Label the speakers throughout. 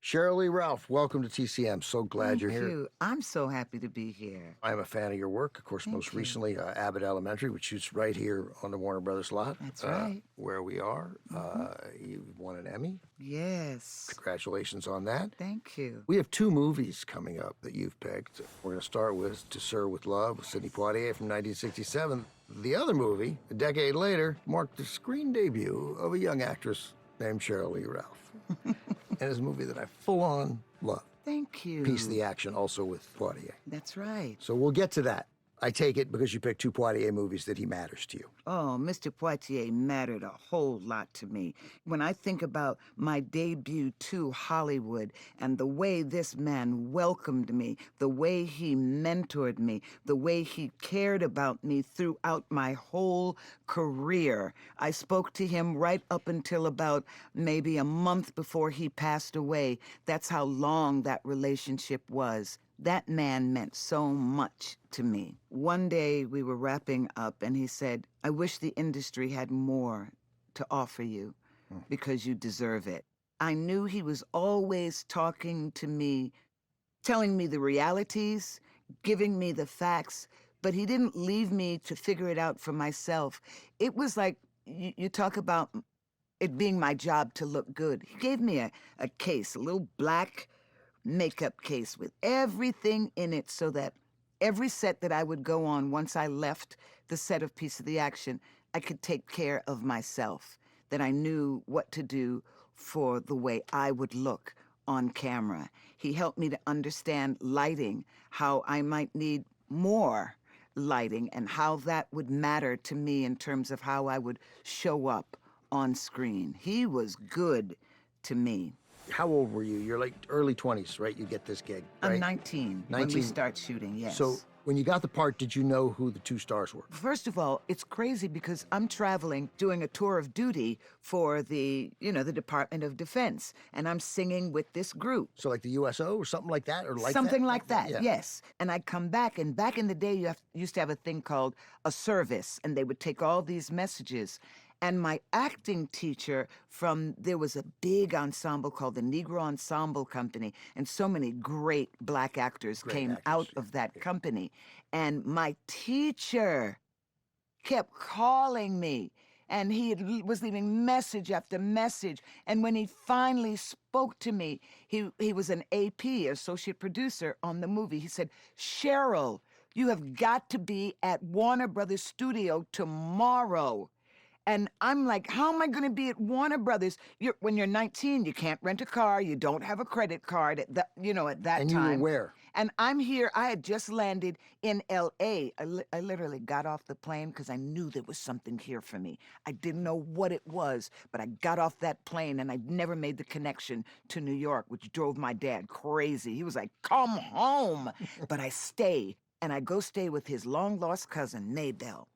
Speaker 1: Cheryl Lee Ralph, welcome to TCM. So glad you're here.
Speaker 2: Thank you. I'm so happy to be here.
Speaker 1: I'm a fan of your work. Of course, most recently, Abbott Elementary, which shoots right here on the Warner Brothers lot.
Speaker 2: That's right.
Speaker 1: Where we are. You won an Emmy.
Speaker 2: Yes.
Speaker 1: Congratulations on that.
Speaker 2: Thank you.
Speaker 1: We have two movies coming up that you've picked. We're going to start with To Sir with Love with Sidney Poitier from 1967. The other movie, a decade later, marked the screen debut of a young actress named Cheryl Lee Ralph. And it's a movie that I full-on love.
Speaker 2: Thank you.
Speaker 1: Piece of the action also with Poitier.
Speaker 2: That's right.
Speaker 1: So we'll get to that. I take it because you picked two Poitier movies that he matters to you.
Speaker 2: Oh, Mr. Poitier mattered a whole lot to me. When I think about my debut to Hollywood and the way this man welcomed me, the way he mentored me, the way he cared about me throughout my whole career. I spoke to him right up until about maybe a month before he passed away. That's how long that relationship was. That man meant so much to me. One day we were wrapping up and he said, I wish the industry had more to offer you because you deserve it. I knew he was always talking to me, telling me the realities, giving me the facts, but he didn't leave me to figure it out for myself. It was like, you talk about it being my job to look good. He gave me a case, a little black makeup case with everything in it so that every set that I would go on once I left the set of Piece of the Action, I could take care of myself, that I knew what to do for the way I would look on camera. He helped me to understand lighting, how I might need more lighting and how that would matter to me in terms of how I would show up on screen. He was good to me.
Speaker 1: How old were you? You're like early 20s, right? You get this gig, right?
Speaker 2: I'm 19 when we start shooting, yes.
Speaker 1: So when you got the part, did you know who the two stars were?
Speaker 2: First of all, it's crazy because I'm traveling, doing a tour of duty for the Department of Defense, and I'm singing with this group.
Speaker 1: So like the USO or something like that? Or like
Speaker 2: Something
Speaker 1: that?
Speaker 2: like that,
Speaker 1: Yeah.
Speaker 2: yes. And I come back, and back in the day, you used to have a thing called a service, and they would take all these messages. And my acting teacher there was a big ensemble called the Negro Ensemble Company, and so many great black actors came out of that company. And my teacher kept calling me, and he was leaving message after message. And when he finally spoke to me, he was an AP, associate producer on the movie. He said, Cheryl, you have got to be at Warner Brothers Studio tomorrow. And I'm like, how am I going to be at Warner Brothers? When you're 19, you can't rent a car. You don't have a credit card at that time.
Speaker 1: And you were where?
Speaker 2: And I'm here. I had just landed in L.A. I literally got off the plane because I knew there was something here for me. I didn't know what it was, but I got off that plane and I never made the connection to New York, which drove my dad crazy. He was like, come home. But I stay, and I go stay with his long-lost cousin, Maybelle.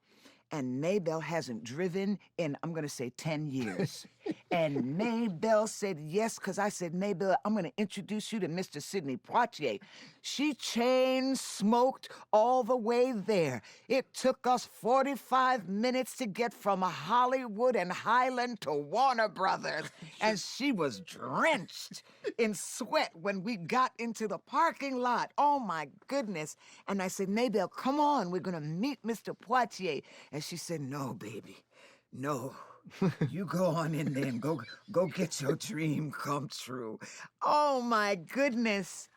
Speaker 2: And Maybelle hasn't driven in, I'm going to say, 10 years. And Maybelle said yes, because I said, Maybelle, I'm going to introduce you to Mr. Sidney Poitier. She chain smoked all the way there. It took us 45 minutes to get from Hollywood and Highland to Warner Brothers. And she was drenched in sweat when we got into the parking lot. Oh, my goodness. And I said, Maybelle, come on, we're going to meet Mr. Poitier. And she said, no, baby, no. You go on in there and go get your dream come true. Oh, my goodness.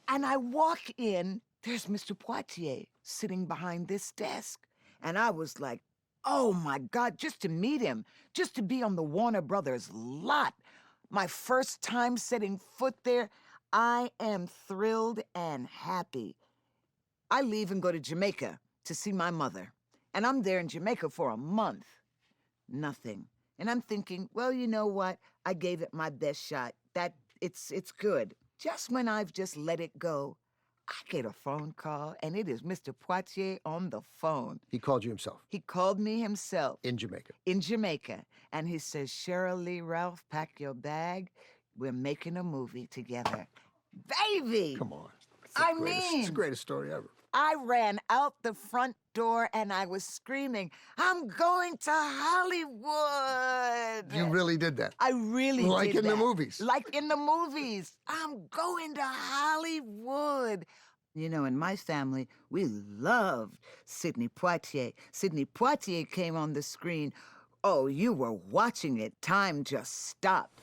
Speaker 2: And I walk in, there's Mr. Poitier sitting behind this desk. And I was like, oh, my God, just to meet him, just to be on the Warner Brothers lot. My first time setting foot there, I am thrilled and happy. I leave and go to Jamaica to see my mother. And I'm there in Jamaica for a month. Nothing. And I'm thinking, well, you know what? I gave it my best shot. It's good. Just when I've just let it go, I get a phone call, and it is Mr. Poitier on the phone.
Speaker 1: He called you himself?
Speaker 2: He called me himself.
Speaker 1: In Jamaica? In
Speaker 2: Jamaica. And he says, Cheryl Lee Ralph, pack your bag. We're making a movie together. Baby!
Speaker 1: Come on.
Speaker 2: It's the
Speaker 1: greatest story ever.
Speaker 2: I ran out the front door and I was screaming, I'm going to Hollywood.
Speaker 1: You really did that.
Speaker 2: I really
Speaker 1: Like
Speaker 2: did
Speaker 1: in the
Speaker 2: that.
Speaker 1: movies.
Speaker 2: Like in the movies. I'm going to Hollywood. You know, in my family, we loved Sidney Poitier. Sidney Poitier came on the screen. Oh, you were watching it. Time just stopped.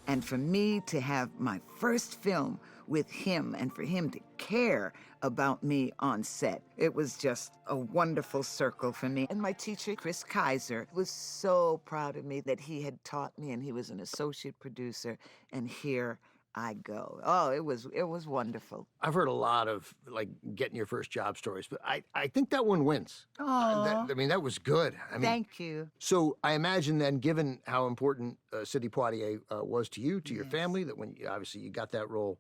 Speaker 2: And for me to have my first film with him and for him to care about me on set, it was just a wonderful circle for me. And my teacher, Chris Kaiser, was so proud of me that he had taught me, and he was an associate producer, and here I go. Oh, it was wonderful.
Speaker 1: I've heard a lot of, like, getting your first job stories, but I think that one wins.
Speaker 2: Oh,
Speaker 1: I mean, that was good. I mean,
Speaker 2: thank you.
Speaker 1: So I imagine then, given how important Sidney Poitier was to you, to your family, that when obviously you got that role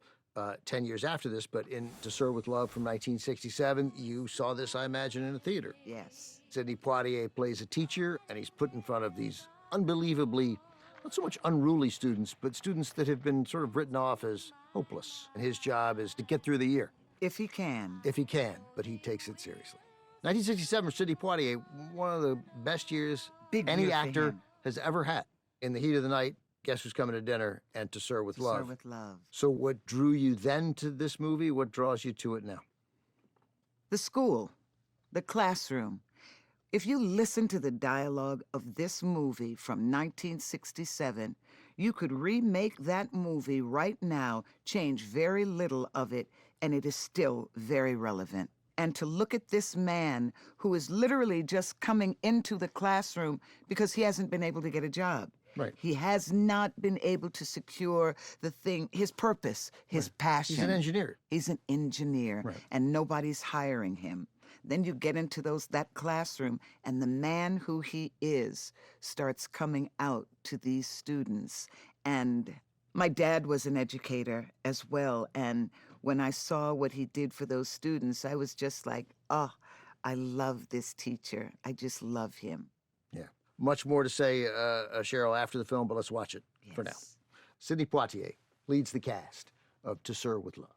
Speaker 1: 10 years after this, but in To Serve with Love from 1967, you saw this, I imagine, in a theater.
Speaker 2: Yes.
Speaker 1: Sidney Poitier plays a teacher, and he's put in front of these unbelievably, not so much unruly students, but students that have been sort of written off as hopeless. And his job is to get through the year.
Speaker 2: If he can.
Speaker 1: If he can, but he takes it seriously. 1967 for Sidney Poitier, one of the best years
Speaker 2: Big
Speaker 1: any
Speaker 2: year for
Speaker 1: actor
Speaker 2: him.
Speaker 1: has ever had. In the Heat of the Night, Guess Who's Coming to Dinner, and To Serve with Love.
Speaker 2: Serve with Love.
Speaker 1: So what drew you then to this movie? What draws you to it now?
Speaker 2: The school, the classroom. If you listen to the dialogue of this movie from 1967, you could remake that movie right now, change very little of it, and it is still very relevant. And to look at this man who is literally just coming into the classroom because he hasn't been able to get a job.
Speaker 1: Right.
Speaker 2: He has not been able to secure the thing, his purpose, his passion.
Speaker 1: He's an engineer.
Speaker 2: He's an engineer,
Speaker 1: Right.
Speaker 2: and nobody's hiring him. Then you get into that classroom, and the man who he is starts coming out to these students. And my dad was an educator as well, and when I saw what he did for those students, I was just like, oh, I love this teacher. I just love him.
Speaker 1: Yeah. Much more to say, Cheryl, after the film, but let's watch it for now.
Speaker 2: Yes.
Speaker 1: Sidney Poitier leads the cast of To Serve with Love.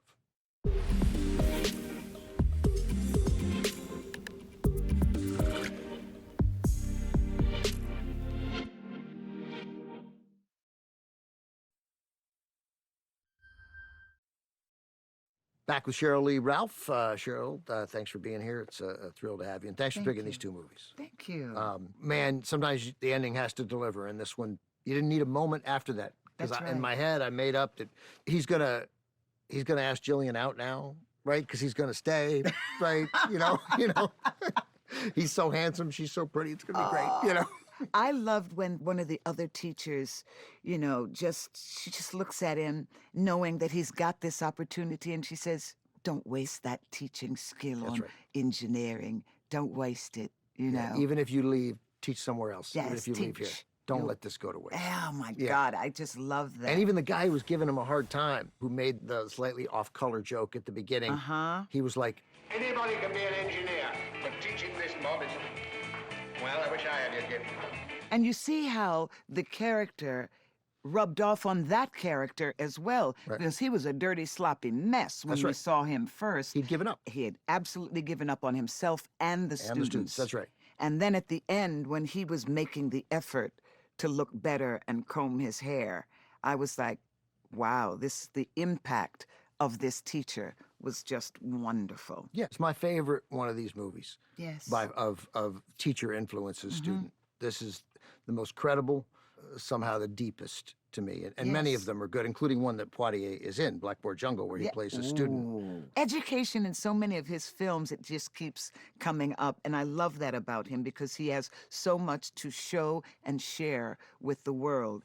Speaker 1: Back with Cheryl Lee Ralph. Cheryl, thanks for being here. It's a thrill to have you. And thanks for
Speaker 2: Thank
Speaker 1: picking
Speaker 2: you.
Speaker 1: these two movies.
Speaker 2: Thank you.
Speaker 1: Man, sometimes the ending has to deliver. And this one, you didn't need a moment after that. Because
Speaker 2: That's
Speaker 1: in
Speaker 2: right.
Speaker 1: my head, I made up that he's gonna ask Jillian out now, right? Because he's gonna stay, right? you know. He's so handsome. She's so pretty. It's gonna be great. You know.
Speaker 2: I loved when one of the other teachers, she just looks at him knowing that he's got this opportunity, and she says, don't waste that teaching skill
Speaker 1: That's
Speaker 2: on
Speaker 1: right.
Speaker 2: engineering. Don't waste it, you know.
Speaker 1: Even if you leave, teach somewhere else. Even
Speaker 2: Yes,
Speaker 1: if you leave here,
Speaker 2: teach.
Speaker 1: don't
Speaker 2: You-
Speaker 1: let this go to waste.
Speaker 2: Oh my
Speaker 1: Yeah.
Speaker 2: God, I just love that.
Speaker 1: And even the guy who was giving him a hard time, who made the slightly off-color joke at the beginning, he was like,
Speaker 3: Anybody can be an engineer, but teaching this mob is... Well, I wish I had your gift.
Speaker 2: And you see how the character rubbed off on that character as well,
Speaker 1: Right.
Speaker 2: because he was a dirty, sloppy mess when
Speaker 1: That's
Speaker 2: we
Speaker 1: right.
Speaker 2: saw him first.
Speaker 1: he'd given up.
Speaker 2: He had absolutely given up on himself and the
Speaker 1: And
Speaker 2: students.
Speaker 1: the students, that's right.
Speaker 2: And then at the end, when he was making the effort to look better and comb his hair, I was like, wow, the impact of this teacher was just wonderful.
Speaker 1: Yeah, it's my favorite one of these movies.
Speaker 2: Yes.
Speaker 1: Of teacher influences student. This is the most credible, somehow the deepest to me. And many of
Speaker 2: Yes.
Speaker 1: them are good, including one that Poitier is in, Blackboard Jungle, where he plays a student.
Speaker 2: Ooh. Education in so many of his films, it just keeps coming up. And I love that about him because he has so much to show and share with the world.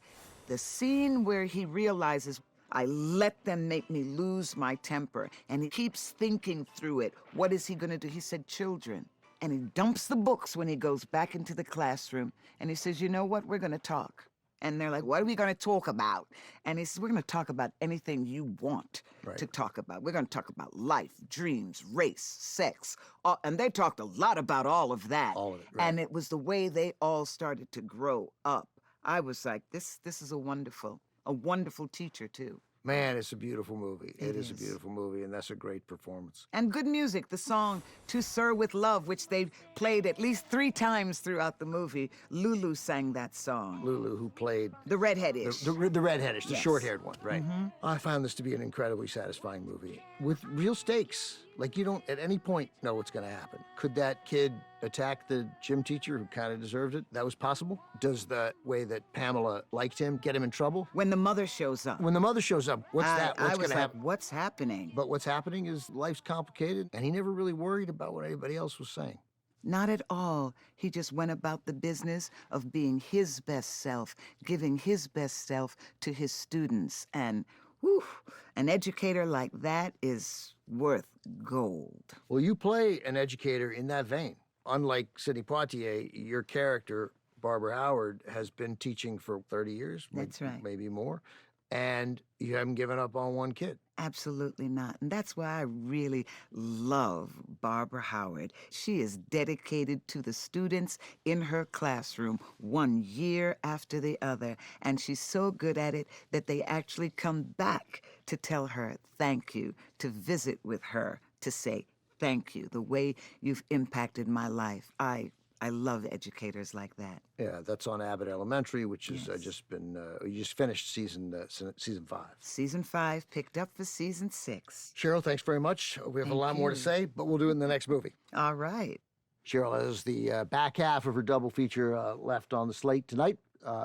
Speaker 2: The scene where he realizes, I let them make me lose my temper. And he keeps thinking through it. What is he going to do? He said, children. And he dumps the books when he goes back into the classroom. And he says, you know what? We're going to talk. And they're like, what are we going to talk about? And he says, we're going to talk about anything you want to talk about. We're going to talk about life, dreams, race, sex. And they talked a lot about all of that.
Speaker 1: All of it, right.
Speaker 2: And it was the way they all started to grow up. I was like, this is a wonderful teacher, too.
Speaker 1: Man, it's a beautiful movie. It is a
Speaker 2: is.
Speaker 1: beautiful movie, and that's a great performance.
Speaker 2: And good music. The song To Sir with Love, which they played at least 3 times throughout the movie. Lulu sang that song.
Speaker 1: Lulu, who played
Speaker 2: The redheadish.
Speaker 1: the redheadish, the
Speaker 2: Yes.
Speaker 1: short-haired one, right? I found this to be an incredibly satisfying movie with real stakes. Like, you don't at any point know what's going to happen. Could that kid attack the gym teacher who kind of deserved it? That was possible. Does the way that Pamela liked him get him in trouble?
Speaker 2: When the mother shows up.
Speaker 1: When the mother shows up, what's
Speaker 2: I
Speaker 1: going
Speaker 2: was
Speaker 1: to
Speaker 2: like,
Speaker 1: happen?
Speaker 2: what's happening?
Speaker 1: But what's happening is life's complicated, and he never really worried about what anybody else was saying.
Speaker 2: Not at all. He just went about the business of being his best self, giving his best self to his students. And, whew, an educator like that is worth gold.
Speaker 1: Well, you play an educator in that vein. Unlike Sidney Poitier, your character, Barbara Howard, has been teaching for 30 years.
Speaker 2: That's right.
Speaker 1: Maybe more. And you haven't given up on one kid.
Speaker 2: Absolutely not. And that's why I really love Barbara Howard. She is dedicated to the students in her classroom 1 year after the other. And she's so good at it that they actually come back to tell her thank you, to visit with her, to say thank you. The way you've impacted my life. I love educators like that.
Speaker 1: Yeah, that's on Abbott Elementary, which has
Speaker 2: Yes.
Speaker 1: just been, you just finished season 5.
Speaker 2: Season 5 picked up for season 6.
Speaker 1: Cheryl, thanks very much. We have a
Speaker 2: Thank
Speaker 1: lot more to
Speaker 2: you.
Speaker 1: say, but we'll do it in the next movie.
Speaker 2: All right.
Speaker 1: Cheryl has the back half of her double feature left on the slate tonight,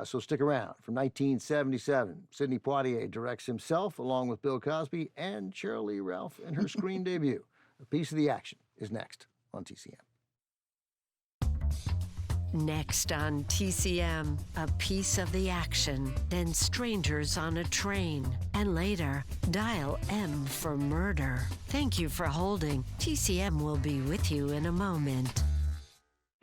Speaker 1: so stick around. From 1977, Sidney Poitier directs himself along with Bill Cosby and Cheryl Lee Ralph in her screen debut. A piece of the action is next on TCM.
Speaker 4: Next on TCM, a piece of the action, then strangers on a train, and later, dial M for murder. Thank you for holding. TCM will be with you in a moment.